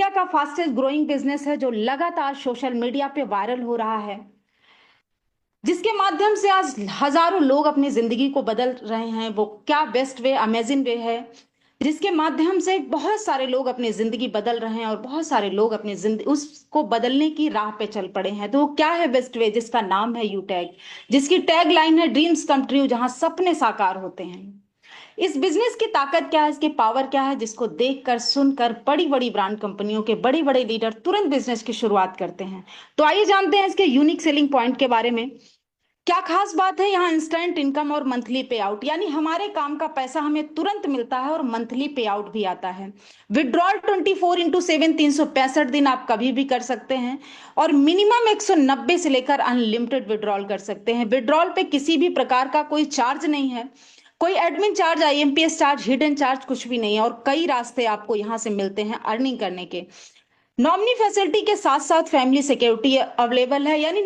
India का fastest growing business है जो लगातार सोशल मीडिया पे वायरल हो रहा है, जिसके माध्यम से आज हजारों लोग अपनी जिंदगी को बदल रहे हैं। वो क्या बेस्ट वे, अमेजिंग वे है, जिसके माध्यम से बहुत सारे लोग अपनी जिंदगी बदल रहे हैं और बहुत सारे लोग अपनी जिंदगी उसको बदलने की राह पे चल पड़े हैं। तो वो क्या है बेस्ट वे, जिसका नाम है यूटैग, जिसकी टैग लाइन है ड्रीम्स कम ट्रू, जहां सपने साकार होते हैं। इस बिजनेस की ताकत क्या है, इसकी पावर क्या है, जिसको देखकर सुनकर बड़ी बड़ी ब्रांड कंपनियों के बड़े बड़े लीडर तुरंत बिजनेस की शुरुआत करते हैं। तो आइए जानते हैं इसके यूनिक सेलिंग पॉइंट के बारे में। क्या खास बात है यहाँ? इंस्टेंट इनकम और मंथली पे आउट, यानी हमारे काम का पैसा हमें तुरंत मिलता है और मंथली पे आउट भी आता है। विड्रॉल 24/7 365 दिन आप कभी भी कर सकते हैं और मिनिमम 190 से लेकर अनलिमिटेड विड्रॉल कर सकते हैं। विड्रॉल पे किसी भी प्रकार का कोई चार्ज नहीं है, कोई admin charge, IMPS charge, hidden charge कुछ भी नहीं है और कई रास्ते आपको यहाँ से मिलते हैं अर्निंग करने के। नॉमिनी फैसिलिटी के साथ साथ फैमिली सिक्योरिटी अवेलेबल है, यानी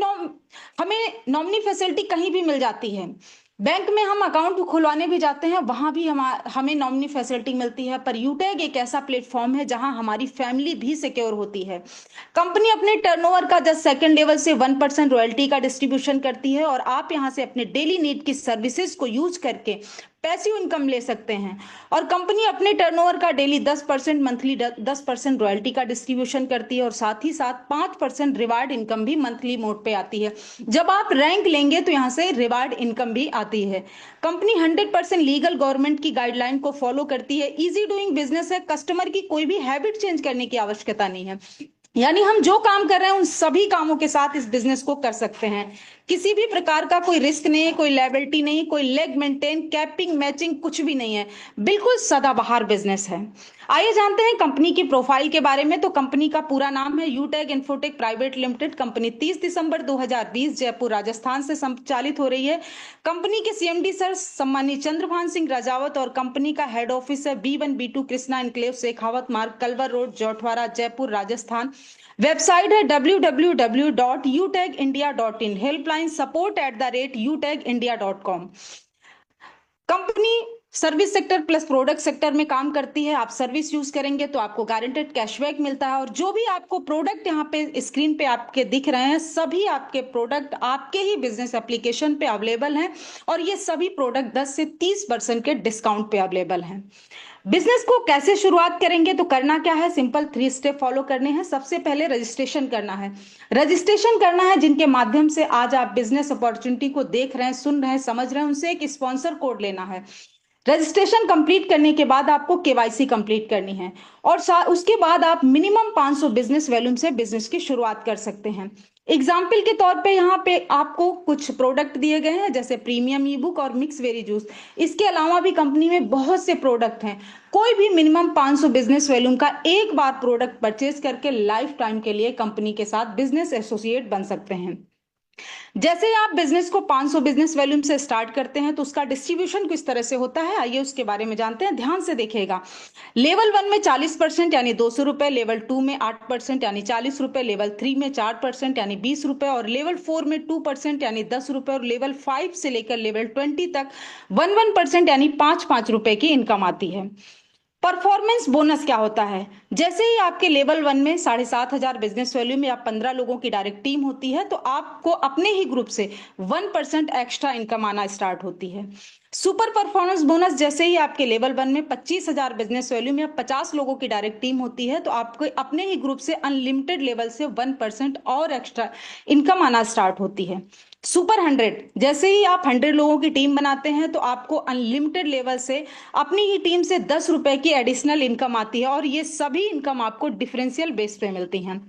हमें नॉमिनी फैसिलिटी कहीं भी मिल जाती है। बैंक में हम अकाउंट खुलवाने भी जाते हैं, वहां भी हमें नॉमिनी फैसिलिटी मिलती है। पर यूटैग एक ऐसा प्लेटफॉर्म है जहां हमारी फैमिली भी सिक्योर होती है। कंपनी अपने टर्नओवर का जस्ट सेकंड लेवल से 1% रॉयल्टी का डिस्ट्रीब्यूशन करती है और आप यहां से अपने डेली नीड की सर्विसेज को यूज करके पैसिव इनकम ले सकते हैं। और कंपनी अपने टर्नओवर का डेली 10%, मंथली 10% रॉयल्टी का डिस्ट्रीब्यूशन करती है और साथ ही साथ 5% रिवार्ड इनकम भी मंथली मोड पे आती है। जब आप रैंक लेंगे तो यहाँ से रिवार्ड इनकम भी आती है। कंपनी 100% लीगल गवर्नमेंट की गाइडलाइन को फॉलो करती है। इजी डूइंग बिजनेस है, कस्टमर की कोई भी हैबिट चेंज करने की आवश्यकता नहीं है, यानी हम जो काम कर रहे हैं उन सभी कामों के साथ इस बिजनेस को कर सकते हैं। किसी भी प्रकार का कोई रिस्क नहीं है, कोई लायबिलिटी नहीं, कोई लेग मेंटेन, कैपिंग, मैचिंग कुछ भी नहीं है। बिल्कुल सदाबहार बिजनेस है। आइए जानते हैं कंपनी की प्रोफाइल के बारे में। तो कंपनी का पूरा नाम है यूटैग इन्फोटेक प्राइवेट लिमिटेड। कंपनी 30 दिसंबर 2020 जयपुर राजस्थान से संचालित हो रही है। कंपनी के सीएमडी सर सम्मानित चंद्रभान सिंह राजावत और कंपनी का हेड ऑफिस है B1B2 Krishna enclave Shekhawat Marg, Kalwar road, Jothwara, Jaipur Rajasthan. Website है www.utagindia.in, helpline support@utagindia.com। Company service sector plus product sector में काम करती है। आप सर्विस यूज करेंगे तो आपको गारंटेड कैशबैक मिलता है और जो भी आपको प्रोडक्ट यहाँ पे स्क्रीन पे आपके दिख रहे हैं, सभी आपके प्रोडक्ट आपके ही बिजनेस एप्लीकेशन पे अवेलेबल हैं और ये सभी प्रोडक्ट 10 से 30% के डिस्काउंट पे अवेलेबल हैं। बिजनेस को कैसे शुरुआत करेंगे? तो करना क्या है, सिंपल 3 स्टेप फॉलो करने हैं। सबसे पहले रजिस्ट्रेशन करना है। रजिस्ट्रेशन करना है जिनके माध्यम से आज आप बिजनेस अपॉर्चुनिटी को देख रहे हैं, सुन रहे हैं, समझ रहे हैं, उनसे एक स्पॉन्सर कोड लेना है। रजिस्ट्रेशन कंप्लीट करने के बाद आपको केवाईसी कंप्लीट करनी है और उसके बाद आप मिनिमम 500 बिजनेस वॉल्यूम से बिजनेस की शुरुआत कर सकते हैं। एग्जाम्पल के तौर पे यहाँ पे आपको कुछ प्रोडक्ट दिए गए हैं जैसे प्रीमियम ई बुक और मिक्स वेरी जूस। इसके अलावा भी कंपनी में बहुत से प्रोडक्ट हैं। कोई भी मिनिमम 500 बिजनेस वॉल्यूम का एक बार प्रोडक्ट परचेज करके लाइफ टाइम के लिए कंपनी के साथ बिजनेस एसोसिएट बन सकते हैं। जैसे ही आप बिजनेस को 500 बिजनेस वॉल्यूम से स्टार्ट करते हैं तो उसका डिस्ट्रीब्यूशन किस तरह से होता है, आइए उसके बारे में जानते हैं। ध्यान से देखिएगा। लेवल 1 में 40% यानी 200 रुपए, लेवल 2 में 8% यानी 40 रुपए, लेवल 3 में 4% यानी 20 रुपए और लेवल 4 में 2% यानी 10 रुपए और लेवल 5 से लेकर लेवल 20 तक 1% यानी 5 रुपए की इनकम आती है। परफॉर्मेंस बोनस क्या होता है? जैसे ही आपके लेवल 1 में 7,500 बिजनेस वैल्यू में आप 15 लोगों की डायरेक्ट टीम होती है तो आपको अपने ही ग्रुप से 1% एक्स्ट्रा इनकम आना स्टार्ट होती है। सुपर परफॉर्मेंस बोनस, जैसे ही आपके लेवल 1 में 25,000 बिजनेस वैल्यू में 50 लोगों की डायरेक्ट टीम होती है तो आपको अपने ही ग्रुप से अनलिमिटेड लेवल से 1% और एक्स्ट्रा इनकम आना स्टार्ट होती है। सुपर 100, जैसे ही आप 100 लोगों की टीम बनाते हैं तो आपको अनलिमिटेड लेवल से अपनी ही टीम से 10 रुपए की एडिशनल इनकम आती है और ये सभी इनकम आपको डिफरेंशियल बेस पे मिलती हैं।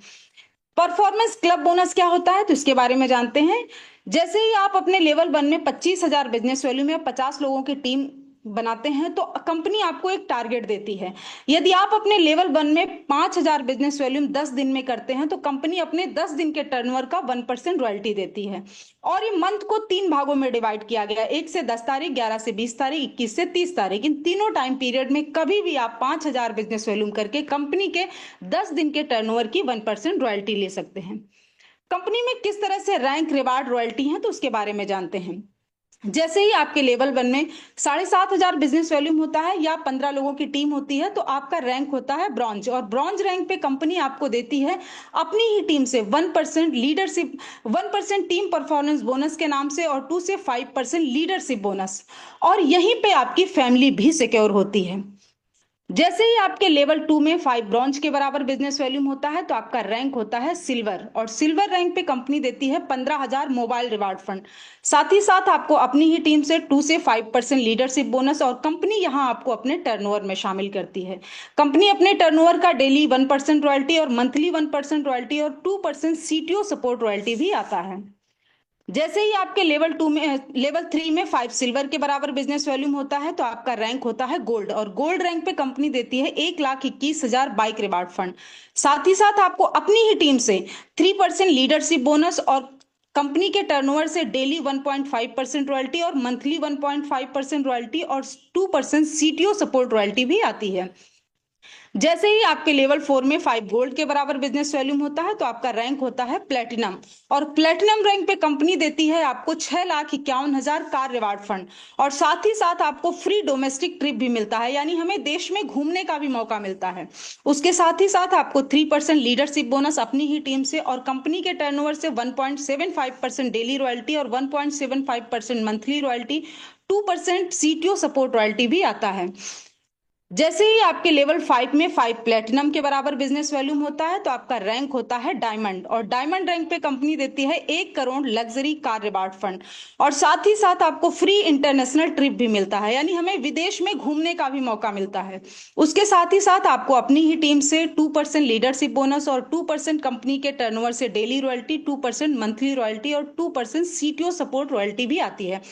परफॉर्मेंस क्लब बोनस क्या होता है तो इसके बारे में जानते हैं। जैसे ही आप अपने लेवल 1 में 25,000 बिजनेस वैल्यू में 50 लोगों की टीम बनाते हैं तो कंपनी आपको एक टारगेट देती है। यदि आप अपने लेवल 1 में 5,000 बिजनेस वैल्यूम 10 दिन में करते हैं तो कंपनी अपने 10 दिन के टर्नओवर का 1% रॉयल्टी देती है। और ये मंथ को 3 भागों में डिवाइड किया गया, 1 से 10 तारीख, 11 से 20 तारीख, 21 से 30 तारीख। इन तीनों टाइम पीरियड में कभी भी आप 5,000 बिजनेस वैल्यूम करके कंपनी के 10 दिन के टर्नओवर की 1% रॉयल्टी ले सकते हैं। कंपनी में किस तरह से रैंक, रिवार्ड, रॉयल्टी है तो उसके बारे में जानते हैं। जैसे ही आपके लेवल 1 में 7,500 बिजनेस वॉल्यूम होता है या 15 लोगों की टीम होती है, तो आपका रैंक होता है ब्रॉन्ज। और ब्रॉन्ज रैंक पे कंपनी आपको देती है अपनी ही टीम से 1% लीडरशिप, 1% टीम परफॉर्मेंस बोनस के नाम से, और 2 से 5% लीडरशिप बोनस। और यहीं पे आपकी फैमिली भी सिक्योर होती है। जैसे ही आपके लेवल 2 में 5 ब्रॉन्ज के बराबर बिजनेस वॉल्यूम होता है, तो आपका रैंक होता है सिल्वर। और सिल्वर रैंक पे कंपनी देती है 15,000 मोबाइल रिवार्ड फंड। साथ ही साथ आपको अपनी ही टीम से 2 से 5% लीडरशिप बोनस, और कंपनी यहाँ आपको अपने टर्नओवर में शामिल करती है। कंपनी अपने टर्नओवर का डेली 1% रॉयल्टी और मंथली 1% रॉयल्टी और 2% सीटीओ सपोर्ट रॉयल्टी भी आता है। जैसे ही आपके लेवल 3 में 5 सिल्वर के बराबर बिजनेस वॉल्यूम होता है, तो आपका रैंक होता है गोल्ड। और गोल्ड रैंक पे कंपनी देती है 1,21,000 बाइक रिवार्ड फंड। साथ ही साथ आपको अपनी ही टीम से 3% लीडरशिप बोनस, और कंपनी के टर्नओवर से डेली 1.5% रॉयल्टी और मंथली 1.5% रॉयल्टी और 2% सीटीओ सपोर्ट रॉयल्टी भी आती है। जैसे ही आपके लेवल 4 में 5 गोल्ड के बराबर बिजनेस वॉल्यूम होता है, तो आपका रैंक होता है प्लेटिनम। और प्लेटिनम रैंक पे कंपनी देती है आपको 6,51,000 कार रिवार्ड फंड। और साथ ही साथ आपको फ्री डोमेस्टिक ट्रिप भी मिलता है, यानी हमें देश में घूमने का भी मौका मिलता है। उसके साथ ही साथ आपको 3% लीडरशिप बोनस अपनी ही टीम से, और कंपनी के टर्नओवर से 1.75% डेली रॉयल्टी और 1.75% monthly royalty, 2% CTO support royalty भी आता है। जैसे ही आपके लेवल 5 में 5 प्लेटिनम के बराबर बिजनेस वॉल्यूम होता है, तो आपका रैंक होता है डायमंड। और डायमंड रैंक पे कंपनी देती है 1 crore luxury car reward fund. और साथ ही साथ आपको फ्री इंटरनेशनल ट्रिप भी मिलता है, यानी हमें विदेश में घूमने का भी मौका मिलता है। उसके साथ ही साथ आपको अपनी ही टीम से 2% लीडरशिप बोनस और 2% कंपनी के टर्नओवर से डेली रॉयल्टी, 2% मंथली रॉयल्टी और 2% सीटीओ सपोर्ट रॉयल्टी भी आती है।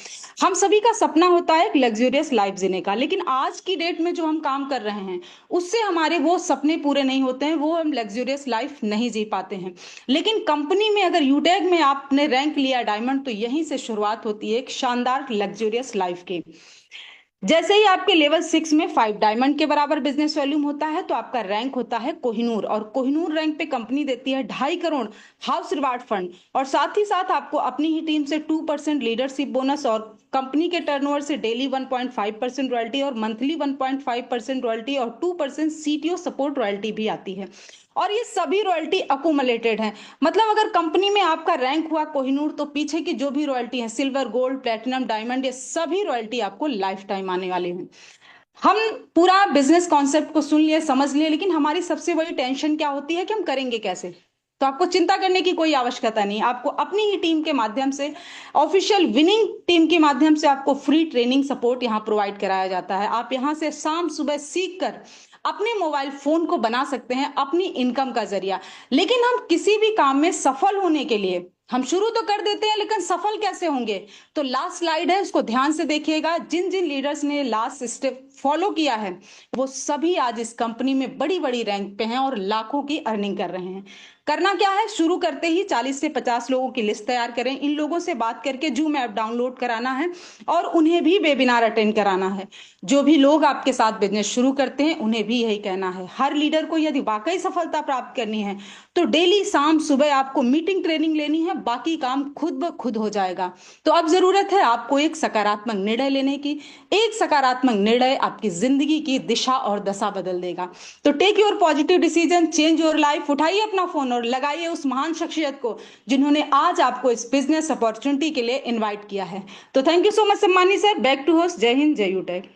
हम सभी का सपना होता है एक लग्जरियस लाइफ जीने का, लेकिन आज की डेट में जो हम काम कर रहे हैं उससे हमारे वो सपने पूरे नहीं होते हैं, वो हम लग्जरियस लाइफ नहीं जी पाते हैं। लेकिन कंपनी में अगर यूटेक में आपने रैंक लिया डायमंड, तो यहीं से शुरुआत होती है एक शानदार लग्जरियस लाइफ की। जैसे ही आपके लेवल 6 में 5 डायमंड के बराबर बिजनेस वॉल्यूम होता है, तो आपका रैंक होता है कोहिनूर। और कोहिनूर रैंक पे कंपनी देती है 2.5 करोड़ हाउस रिवार्ड फंड। और साथ ही साथ आपको अपनी ही टीम से 2% लीडरशिप बोनस, और कंपनी के टर्नओवर से डेली 1.5% रॉयल्टी और मंथली 1.5% रॉयल्टी और 2% सीटीओ सपोर्ट रॉयल्टी भी आती है। और ये सभी रॉयल्टी अकोमोलेटेड है, मतलब अगर कंपनी में आपका रैंक हुआ कोहिनूर, तो पीछे की जो भी रॉयल्टी है सिल्वर, गोल्ड, प्लेटिनम, डायमंड, ये सभी रॉयल्टी आपको लाइफ टाइम आने वाले हैं। हम पूरा बिजनेस कॉन्सेप्ट को सुन लिए, समझ लिए, लेकिन हमारी सबसे बड़ी टेंशन क्या होती है कि हम करेंगे कैसे। तो आपको चिंता करने की कोई आवश्यकता नहीं, आपको अपनी ही टीम के माध्यम से, ऑफिशियल विनिंग टीम के माध्यम से आपको फ्री ट्रेनिंग सपोर्ट यहाँ प्रोवाइड कराया जाता है। आप यहाँ से शाम सुबह सीख कर अपने मोबाइल फोन को बना सकते हैं अपनी इनकम का जरिया। लेकिन हम किसी भी काम में सफल होने के लिए हम शुरू तो कर देते हैं, लेकिन सफल कैसे होंगे? तो लास्ट स्लाइड है, उसको ध्यान से देखिएगा। जिन जिन लीडर्स ने लास्ट स्टेप फॉलो किया है, वो सभी आज इस कंपनी में बड़ी बड़ी रैंक पे हैं और लाखों की अर्निंग कर रहे हैं। करना क्या है, शुरू करते ही 40 से 50 लोगों की लिस्ट तैयार करें। इन लोगों से बात करके जूम ऐप डाउनलोड कराना है और उन्हें भी वेबिनार अटेंड कराना है। जो भी लोग आपके साथ बिजनेस शुरू करते हैं, उन्हें भी यही कहना है। हर लीडर को यदि वाकई सफलता प्राप्त करनी है, तो डेली शाम सुबह आपको मीटिंग ट्रेनिंग लेनी है, बाकी काम खुद ब खुद हो जाएगा। तो अब जरूरत है आपको एक सकारात्मक निर्णय लेने की। एक सकारात्मक निर्णय आपकी जिंदगी की दिशा और दशा बदल देगा। तो take your positive decision, change your life. उठाइए अपना फोन और लगाइए उस महान शख्सियत को जिन्होंने आज आपको इस बिजनेस अपॉर्चुनिटी के लिए इनवाइट किया है। तो थैंक यू सो मच सम्मानी सर। Back to host. जय हिंद, जय यूटेक।